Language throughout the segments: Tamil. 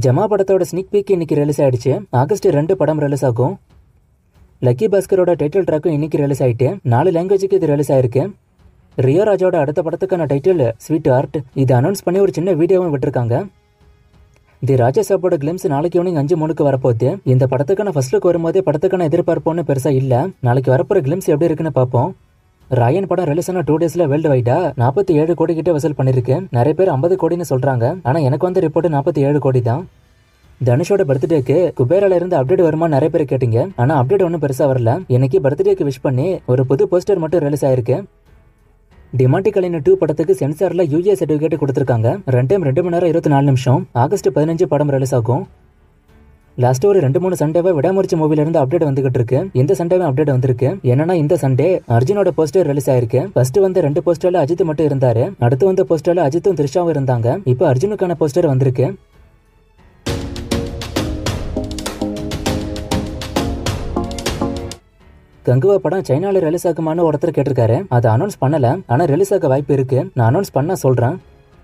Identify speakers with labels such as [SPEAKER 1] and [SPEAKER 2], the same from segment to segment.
[SPEAKER 1] ஜமா படத்தோட ஸ்னிக் பீக் இன்னைக்கு ரிலீஸ் ஆயிடுச்சு. ஆகஸ்ட் 2 படம் ரிலீஸ் ஆகும். லக்கி பாஸ்கரோட டைட்டில் ட்ராக்கும் இன்னைக்கு ரிலீஸ் ஆயிட்டு 4 லாங்குவேஜுக்கு இது ரிலீஸ் ஆயிருக்கு. ரியோ ராஜோட அடுத்த படத்துக்கான டைட்டில் ஸ்வீட் ஆர்ட். இது அனௌன்ஸ் பண்ணி ஒரு சின்ன வீடியோவும் விட்டுருக்காங்க. தி ராஜா சாப்போட கிளிம்ஸ் நாளைக்கு ஈவினிங் 5:03 வரப்போகுது. இந்த படத்துக்கான ஃபர்ஸ்ட் லுக் வரும்போதே படத்துக்கான எதிர்பார்ப்போன்னு பெருசா இல்ல. நாளைக்கு வரப்போற கிளிம்ஸ் எப்படி இருக்குன்னு பார்ப்போம். ராயன் படம் ரிலீஸ் ஆன 2 டேஸ்ல வேர்ல்டு வைடா 47 கோடி கிட்ட வசூல் பண்ணிருக்கு. நிறைய பேர் 50 கோடின்னு சொல்றாங்க. ஆனா எனக்கு வந்து ரிப்போர்ட் 47 கோடி தான். தனுஷோட பர்த்டேக்கு குபேரால இருந்து அப்டேட் வருமா நிறைய பேர் கேட்டீங்க. ஆனா அப்டேட் ஒன்றும் பெருசா வரல. இன்னைக்கு பர்த்டேக்கு விஷ் பண்ணி ஒரு புது போஸ்டர் மட்டும் ரிலீஸ் ஆயிருக்கு. டிமாண்டிகலின் 2 படத்துக்கு சென்சார்ல யூஏ சர்டிபிகேட் கொடுத்திருக்காங்க. ரன் டைம் 2 மணி நேரம் 24 நிமிஷம். ஆகஸ்ட் 15 படம் ரிலீஸ் ஆகும். லாஸ்ட் ஒரு 2-3 சண்டேவா விடாமுயற்சி மூவில இருந்து அப்டேட் வந்துகிட்டு இருக்கு. இந்த சண்டேவே அப்டேட் வந்திருக்கு. என்னன்னா இந்த சண்டே அர்ஜுனோட போஸ்டர் ரிலீஸ் ஆயிருக்கு. ஃபர்ஸ்ட் வந்து 2 போஸ்டர்ல அஜித் மட்டும் இருந்தாரு. அடுத்து வந்த போஸ்டர்ல அஜித்தும் த்ரிஷாவும் இருந்தாங்க. இப்போ அர்ஜுனுக்கான போஸ்டர் வந்திருக்கு. கங்குவா படம் சைனால ரிலீஸ் ஆகுமான்னு ஒருத்தர் கேட்டிருக்காரு. அதை அனௌன்ஸ் பண்ணல. ஆனா ரிலீஸ் ஆக வாய்ப்பு இருக்கு. நான் அனௌன்ஸ் பண்ண சொல்றேன்.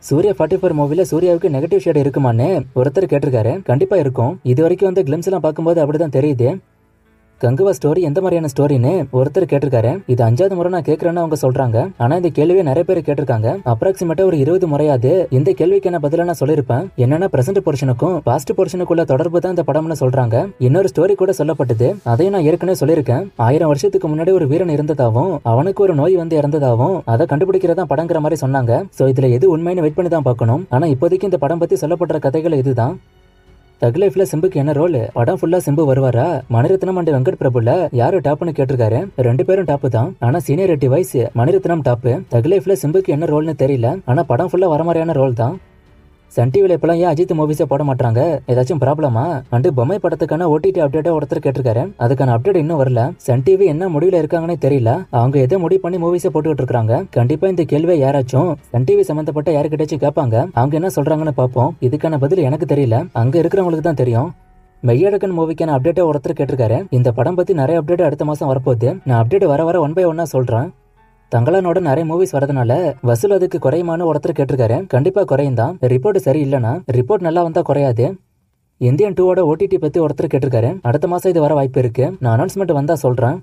[SPEAKER 1] சூர்யா 44 மூவில சூர்யாவுக்கு நெகட்டிவ் ஷேட் இருக்குமான்னு ஒருத்தர் கேட்டிருக்காரு. கண்டிப்பா இருக்கும். இது வரைக்கும் வந்து கிளிம்ஸ் எல்லாம் பார்க்கும்போது அப்படிதான் தெரியுது. கங்குவா ஸ்டோரி எந்த மாதிரியான ஸ்டோரின்னு ஒருத்தர் கேட்டிருக்காரு. இது 5வது முறை நான் கேட்கறேன்னு அவங்க சொல்றாங்க. ஆனா இந்த கேள்வியை நிறைய பேர் கேட்டிருக்காங்க. அப்ராக்சிமேட்டா ஒரு 20 முறையாவது இந்த கேள்விக்கான பதில நான் சொல்லிருப்பேன். என்னன்னா பிரசன்ட் போர்ஷனுக்கும் பாஸ்ட் போர்ஷனுக்குள்ள தொடர்பு தான் இந்த படம்னு சொல்றாங்க. இன்னொரு ஸ்டோரி கூட சொல்லப்பட்டது. அதையும் நான் ஏற்கனவே சொல்லியிருக்கேன். 1000 வருஷத்துக்கு முன்னாடி ஒரு வீரன் இருந்ததாவும் அவனுக்கு ஒரு நோய் வந்து இறந்ததாவும் அதை கண்டுபிடிக்கிறதா படங்கிற மாதிரி சொன்னாங்க. சோ இதுல எது உண்மைன்னு வெயிட் பண்ணி தான் பார்க்கணும். ஆனா இப்போதைக்கு இந்த படம் பத்தி சொல்லப்படுற கதைகள் இதுதான். தக் லைஃப்ல சிம்புக்கு என்ன ரோல்? படம் ஃபுல்லா சிம்பு வருவாரா? மணிரத்னம் அண்ட் வெங்கட் பிரபுல யாரு டாப்னு கேட்டிருக்காரு. 2 பேரும் டாப் தான். ஆனா சீனியரிட்டி வைஸ் மணிரத்னம் டாப். தக் லைஃப்ல சிம்புக்கு என்ன ரோல்னு தெரியல. ஆனா படம் ஃபுல்லா வர மாதிரியான ரோல் தான். சன் டிவில இப்பெல்லாம் ஏன் அஜித் மூவிஸே போட மாட்டாங்க? ஏதாச்சும் ப்ராப்ளமா? அண்டு பொம்மை படத்துக்கான ஓடிடி அப்டேட்டா ஒருத்தர் கேட்டிருக்காரு. அதுக்கான அப்டேட் இன்னும் வரல. சன் டிவி என்ன முடிவுல இருக்காங்கன்னே தெரியல. அவங்க எதை முடிவு பண்ணி மூவிஸை போட்டுக்கிட்டு இருக்காங்க. கண்டிப்பா இந்த கேள்வியை யாராச்சும் சன் டிவி சம்பந்தப்பட்ட யாருக்கிட்டாச்சும் கேட்பாங்க. அவங்க என்ன சொல்றாங்கன்னு பார்ப்போம். இதுக்கான பதில் எனக்கு தெரியல. அங்க இருக்கிறவங்களுக்கு தான் தெரியும். மெய்யழகன் மூவிக்கான அப்டேட்டை ஒருத்தர் கேட்டிருக்காரு. இந்த படம் பத்தி நிறைய அப்டேட் அடுத்த மாசம் வரப்போகுது. நான் அப்டேட் வர 1 by 1 சொல்றேன். தங்களானோட நிறைய மூவிஸ் வரதுனால வசூல் அதுக்கு குறையுமான்னு ஒருத்தர் கேட்டிருக்காரு. கண்டிப்பா குறையும் தான். ரிப்போர்ட் சரி இல்லைன்னா ரிப்போர்ட் நல்லா வந்தா குறையாது. இந்தியன் 2 ஓடிடி பத்தி ஒருத்தர் கேட்டிருக்காரு. அடுத்த மாசம் இது வர வாய்ப்பு இருக்கு. நான் அனௌன்ஸ்மெண்ட் வந்தா சொல்றேன்.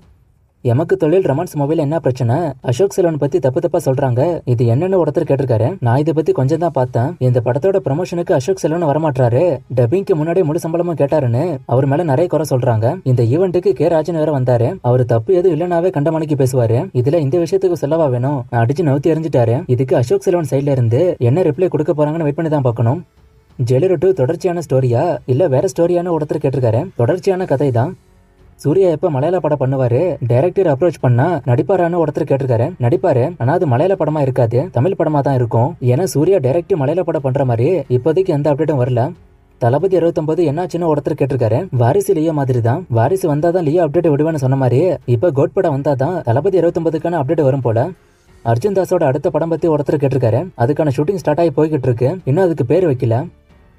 [SPEAKER 1] எமக்கு தொழில் ரொமான்ஸ் மூவில என்ன பிரச்சனை? அசோக் செல்வன் பத்தி தப்பா சொல்றாங்க. இது என்னன்னு ஒருத்தர் கேட்டிருக்காரு. நான் இதை பத்தி கொஞ்சம் தான் பார்த்தேன். இந்த படத்தோட ப்ரமோஷனுக்கு அசோக் செல்வன் வரமாட்டாரு. டப்பிங்க்கு முன்னாடி முழு சம்பளமும் கேட்டாருன்னு அவர் மேல நிறைய குறை சொல்றாங்க. இந்த ஈவெண்ட்டுக்கு கே ராஜன் வேற வந்தாரு. அவர் தப்பு எதுவும் இல்லைனாவே கண்டமணிக்கு பேசுவாரு. இதுல இந்த விஷயத்துக்கு சொல்லவா வேணும்? அடிச்சு நவுத்தி எறிஞ்சிட்டாரு. இதுக்கு அசோக் செல்வன் சைட்ல இருந்து என்ன ரிப்ளை கொடுக்க போறாங்கன்னு வெயிட் பண்ணி தான் பார்க்கணும். ஜெயிலர் 2 தொடர்ச்சியான ஸ்டோரியா இல்ல வேற ஸ்டோரியான ஒருத்தர் கேட்டிருக்காரு. தொடர்ச்சியான கதை தான். சூர்யா எப்ப மலையாள படம் பண்ணுவாரு? டைரக்டர் அப்ரோச் பண்ணா நடிப்பாரான்னு ஒருத்தர் கேட்டிருக்காரு. நடிப்பாரு. ஆனா அது மலையாள படமா இருக்காது. தமிழ் படமா தான் இருக்கும். ஏன்னா சூர்யா டைரக்ட் மலையாள படம் பண்ற மாதிரி இப்போதைக்கு எந்த அப்டேட்டும் வரல. தளபதி 69 என்னாச்சுன்னு ஒருத்தர் கேட்டிருக்காரு. வாரிசு லியோ மாதிரி தான். வாரிசு வந்தாதான் லியோ அப்டேட் விடுவேன்னு சொன்ன மாதிரி இப்ப கோட் படம் வந்தாதான் தளபதி 69க்கான அப்டேட் வரும் போல. அர்ஜுன் தாஸோட அடுத்த படம் பத்தி ஒருத்தர் கேட்டிருக்காரு. அதுக்கான ஷூட்டிங் ஸ்டார்ட் ஆகி போய்கிட்டு இருக்கு. இன்னும் அதுக்கு பேர் வைக்கல.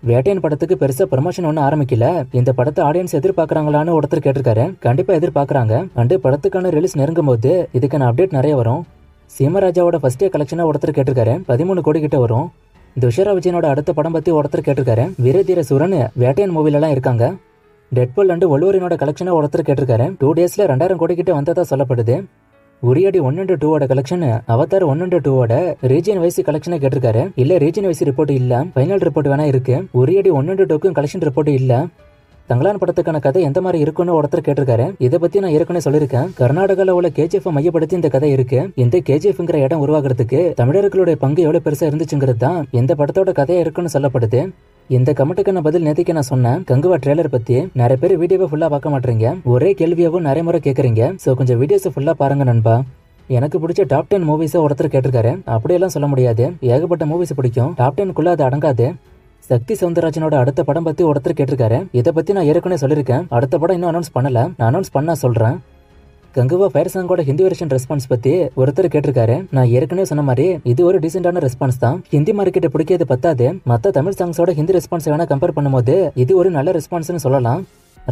[SPEAKER 1] வேட்டையன் படத்துக்கு பெருசா ப்ரமோஷன் ஒன்னும் ஆரம்பிக்கல. இந்த படத்தை ஆடியன்ஸ் எதிர்பார்க்கறாங்களான்னு ஒருத்தர் கேட்டிருக்காரு. கண்டிப்பா எதிர்பார்க்கறாங்க. அண்டு படத்துக்கான ரிலீஸ் நெருங்கும் போது இதுக்கான அப்டேட் நிறைய வரும். சீமராஜாவோட ஃபர்ஸ்ட் டே கலெக்ஷனா ஒருத்தர் கேட்டிருக்காரு. 13 கோடி கிட்ட வரும். துஷாரா விஜயனோட அடுத்த படம் பத்தி ஒருத்தர் கேட்டிருக்காரு. வீரதீர சூரன் வேட்டையன் மூவில எல்லாம் இருக்காங்க. டெட்புல் அண்டு வொல்வரினோட கலெக்ஷனா ஒருத்தர் கேட்டிருக்காரு. 2 டேஸ்ல 2000 கோடி கிட்ட வந்ததா சொல்லப்படுது. உரியடி 1 and 2 collection, Avatar 1 and 2 region wise கலெக்ஷனை கேட்டிருக்காரு. இல்ல ரீஜியன் வைஸ் ரிப்போர்ட் இல்ல, ஃபைனல் ரிப்போர்ட் வேணா இருக்கு. உரியடி 1 and 2 கலெக்ஷன் ரிப்போர்ட் இல்ல. தங்களான் படத்துக்கான கதை எந்த மாதிரி இருக்குன்னு ஒருத்தர் கேட்டிருக்காரு. இதை பத்தி நான் ஏற்கனவே சொல்லியிருக்கேன். கர்நாடகால உள்ள கேஜிஎஃப் மையப்படுத்தி இந்த கதை இருக்கு. இந்த கேஜிஎஃப்ங்கிற இடம் உருவாக்குறதுக்கு தமிழர்களுடைய பங்கு எவ்வளவு பெருசா இருந்துச்சுங்கிறது தான் இந்த படத்தோட கதையா இருக்குன்னு சொல்லப்படுது. இந்த கமெண்ட்டுக்கான பதில் நேத்திக்கு நான் சொன்னேன். கங்குவா ட்ரெய்லர் பத்தி நிறைய பேர் வீடியோவை ஃபுல்லா பார்க்க மாட்டீங்க. ஒரே கேள்வியாவும் நிறைய முறை கேட்கறீங்க. சோ கொஞ்சம் வீடியோஸ் ஃபுல்லா பாருங்க நண்பா. எனக்கு பிடிச்ச டாப் 10 மூவிஸை ஒருத்தர் கேட்டிருக்காரு. அப்படியெல்லாம் சொல்ல முடியாது. ஏகப்பட்ட மூவிஸ் பிடிக்கும். டாப் 10 அது அடங்காது. சக்தி சவுந்தரராஜனோட அடுத்த படம் பத்தி ஒருத்தர் கேட்டிருக்காரு. இதை பத்தி நான் ஏற்கனவே சொல்லியிருக்கேன். அடுத்த படம் இன்னும் அனௌன்ஸ் பண்ணல. நான் அனௌன்ஸ் பண்ணா சொல்றேன். கங்குவா ஃபயர் சாங்கோட ஹிந்தி வெர்ஷன் ரெஸ்பான்ஸ் பத்தி ஒருத்தர் கேட்டிருக்காரு. நான் ஏற்கனவே சொன்ன மாதிரி இது ஒரு டீசென்டான ரெஸ்பான்ஸ் தான். ஹிந்தி மார்க்கெட் பிடிக்கிறது பத்தாது. மத்த தமிழ் சாங்ஸோட ஹிந்தி ரெஸ்பான்ஸ் வேணா கம்பேர் பண்ணும்போது இது ஒரு நல்ல ரெஸ்பான்ஸ்னு சொல்லலாம்.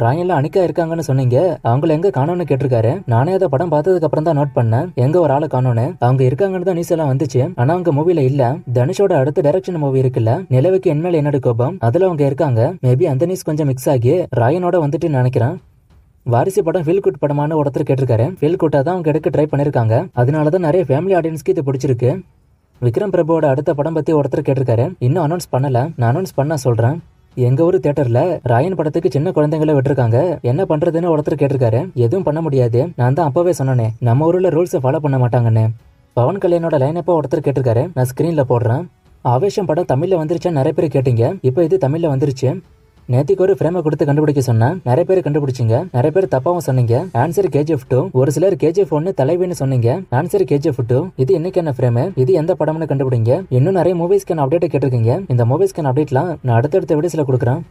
[SPEAKER 1] ராயன்ல அனிகா இருக்காங்கன்னு சொன்னீங்க, அவங்கள எங்க காணோம்னு கேட்டிருக்காரு. நானே அதை படம் பார்த்ததுக்கு அப்புறம் தான் நோட் பண்ணேன், எங்க ஒரு ஆளை காணோன்னு. அவங்க இருக்காங்கன்னு தான் நியூஸ் எல்லாம் வந்துச்சு, ஆனா அவங்க மூவில இல்ல. தனுஷோட அடுத்த டைரக்ஷன் மூவி இருக்குல்ல, நிலவுக்கு என்மேல் என்னோட கோபம், அதுல அவங்க இருக்காங்க. மேபி அந்த நியூஸ் கொஞ்சம் மிக்ஸ் ஆகி ராயனோட வந்துட்டு நினைக்கிறேன். வாரிசு படம் ஃபீல் குட் படமான ஒருத்தர் கேட்டிருக்காரு. ஃபீல் குட்டா தான் அவங்க எடுக்க ட்ரை பண்ணிருக்காங்க, அதனாலதான் நிறைய ஃபேமிலி ஆடியன்ஸ்க்கு இது பிடிச்சிருக்கு. விக்ரம் பிரபுவோட அடுத்த படம் பத்தி ஒருத்தர் கேட்டிருக்காரு. இன்னும் அனௌன்ஸ் பண்ணல, நான் அனௌன்ஸ் பண்ண சொல்றேன். எங்க ஊர் தியேட்டர்ல ராயன் படத்துக்கு சின்ன குழந்தைங்களை விட்டுருக்காங்க, என்ன பண்றதுன்னு ஒருத்தர் கேட்டிருக்காரு. எதுவும் பண்ண முடியாது, நான் தான் அப்பவே சொன்னேனே நம்ம ஊர்ல ரூல்ஸை ஃபாலோ பண்ண மாட்டாங்கன்னு. பவன் கல்யாணோட லைனப்பா ஒருத்தர் கேட்டிருக்காரு, நான் ஸ்கிரீன்ல போடுறேன். ஆவேஷம் படம் தமிழ்ல வந்துருச்சா நிறைய பேர் கேட்டீங்க, இப்போ இது தமிழ்ல வந்துருச்சு. நேத்திக்கு ஒரு ஃப்ரேமை கொடுத்து கண்டுபிடிக்க சொன்னேன், நிறைய பேர் கண்டுபிடிச்சிங்க. நிறைய பேர் தப்பாவும் சொன்னீங்க. ஆன்சர் KGF 2, ஒரு சிலர் KGF 1 தலைவின்னு சொன்னீங்க. Answer KGF 2. இது இன்னைக்கான ஃப்ரேம், இது எந்த படம்னு கண்டுபிடிங்க. இன்னும் நிறைய மூவிஸ்க்கான அப்டேட் கேட்டிருக்கீங்க. இந்த மூவிஸ்க்கான அப்டேட்லாம் நான் அடுத்தடுத்த வீடியோஸ்ல கொடுக்குறேன்.